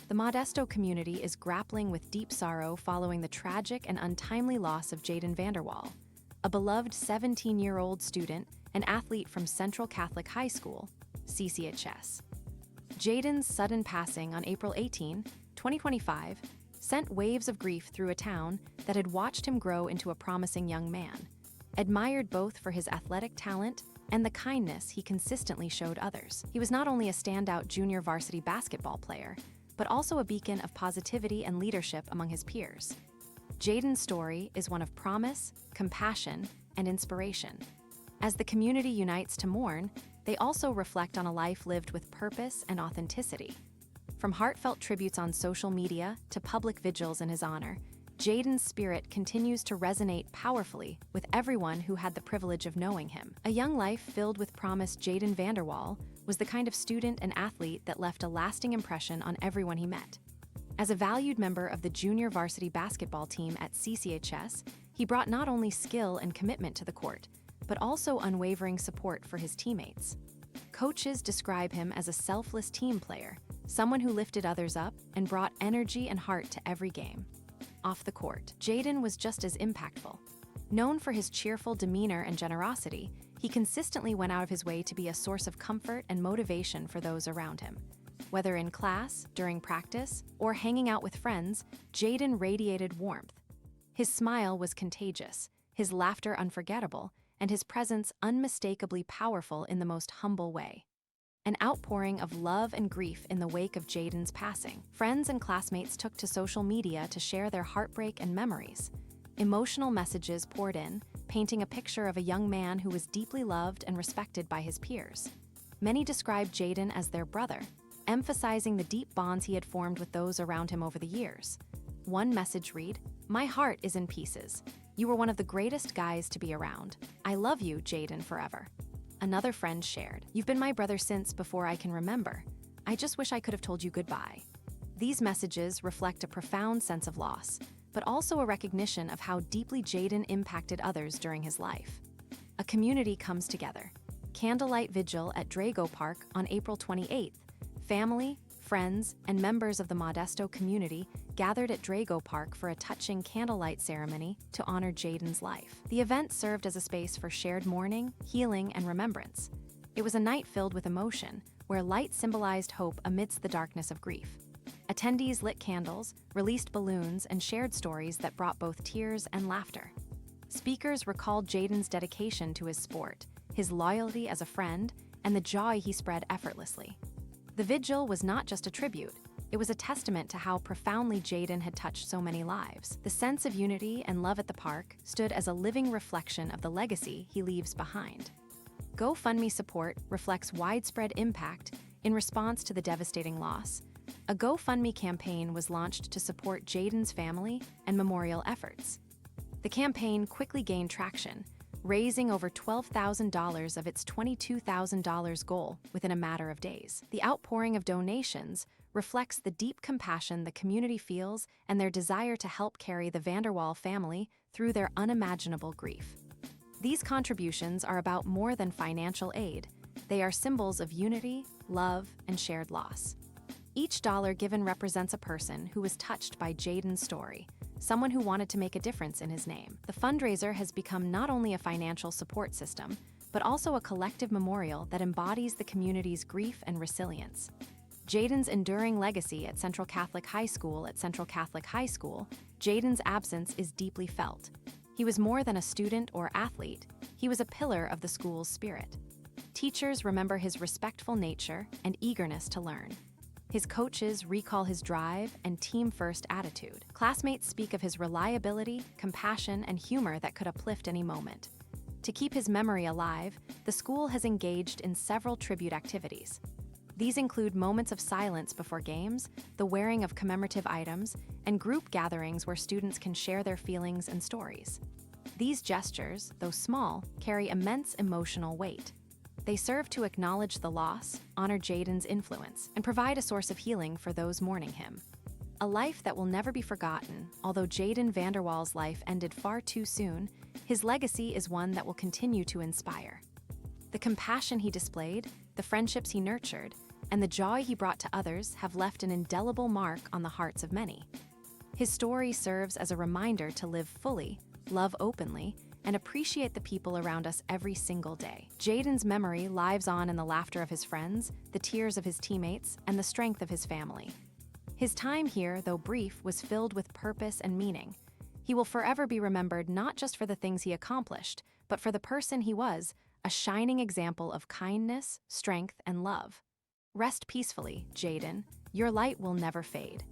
The Modesto community is grappling with deep sorrow following the tragic and untimely loss of Jayden Vanderwaal, a beloved 17-year-old student and athlete from Central Catholic High School, CCHS. Jayden's sudden passing on April 18, 2025, sent waves of grief through a town that had watched him grow into a promising young man, admired both for his athletic talent and the kindness he consistently showed others. He was not only a standout junior varsity basketball player, but also a beacon of positivity and leadership among his peers. Jayden's story is one of promise, compassion, and inspiration. As the community unites to mourn, they also reflect on a life lived with purpose and authenticity. From heartfelt tributes on social media to public vigils in his honor, Jayden's spirit continues to resonate powerfully with everyone who had the privilege of knowing him. A young life filled with promise, Jayden Vanderwal was the kind of student and athlete that left a lasting impression on everyone he met. As a valued member of the junior varsity basketball team at CCHS, he brought not only skill and commitment to the court, but also unwavering support for his teammates. Coaches describe him as a selfless team player, someone who lifted others up and brought energy and heart to every game. Off the court, Jayden was just as impactful. Known for his cheerful demeanor and generosity, he consistently went out of his way to be a source of comfort and motivation for those around him. Whether in class, during practice, or hanging out with friends, Jayden radiated warmth. His smile was contagious, his laughter unforgettable, and his presence unmistakably powerful in the most humble way. An outpouring of love and grief in the wake of Jayden's passing. Friends and classmates took to social media to share their heartbreak and memories. Emotional messages poured in, painting a picture of a young man who was deeply loved and respected by his peers. Many described Jayden as their brother, emphasizing the deep bonds he had formed with those around him over the years. One message read, "My heart is in pieces. You were one of the greatest guys to be around. I love you, Jayden, forever." Another friend shared, "You've been my brother since before I can remember. I just wish I could have told you goodbye." These messages reflect a profound sense of loss, but also a recognition of how deeply Jayden impacted others during his life. A community comes together. Candlelight vigil at Drago Park on April 28th. Family, friends, and members of the Modesto community gathered at Drago Park for a touching candlelight ceremony to honor Jayden's life. The event served as a space for shared mourning, healing, and remembrance. It was a night filled with emotion, where light symbolized hope amidst the darkness of grief. Attendees lit candles, released balloons, and shared stories that brought both tears and laughter. Speakers recalled Jayden's dedication to his sport, his loyalty as a friend, and the joy he spread effortlessly. The vigil was not just a tribute, it was a testament to how profoundly Jayden had touched so many lives. The sense of unity and love at the park stood as a living reflection of the legacy he leaves behind. GoFundMe support reflects widespread impact in response to the devastating loss. A GoFundMe campaign was launched to support Jayden's family and memorial efforts. The campaign quickly gained traction, raising over $12,000 of its $22,000 goal within a matter of days. The outpouring of donations reflects the deep compassion the community feels and their desire to help carry the Vanderwal family through their unimaginable grief. These contributions are about more than financial aid. They are symbols of unity, love, and shared loss. Each dollar given represents a person who was touched by Jayden's story, someone who wanted to make a difference in his name. The fundraiser has become not only a financial support system, but also a collective memorial that embodies the community's grief and resilience. Jayden's enduring legacy at Central Catholic High School Jayden's absence is deeply felt. He was more than a student or athlete, he was a pillar of the school's spirit. Teachers remember his respectful nature and eagerness to learn. His coaches recall his drive and team-first attitude. Classmates speak of his reliability, compassion, and humor that could uplift any moment. To keep his memory alive, the school has engaged in several tribute activities. These include moments of silence before games, the wearing of commemorative items, and group gatherings where students can share their feelings and stories. These gestures, though small, carry immense emotional weight. They serve to acknowledge the loss, honor Jayden's influence, and provide a source of healing for those mourning him. A life that will never be forgotten. Although Jayden Vanderwaal's life ended far too soon, his legacy is one that will continue to inspire. The compassion he displayed, the friendships he nurtured, and the joy he brought to others have left an indelible mark on the hearts of many. His story serves as a reminder to live fully, love openly, and appreciate the people around us every single day. Jaden's memory lives on in the laughter of his friends, the tears of his teammates, and the strength of his family. His time here, though brief, was filled with purpose and meaning. He will forever be remembered not just for the things he accomplished, but for the person he was, a shining example of kindness, strength, and love. Rest peacefully, Jaden. Your light will never fade.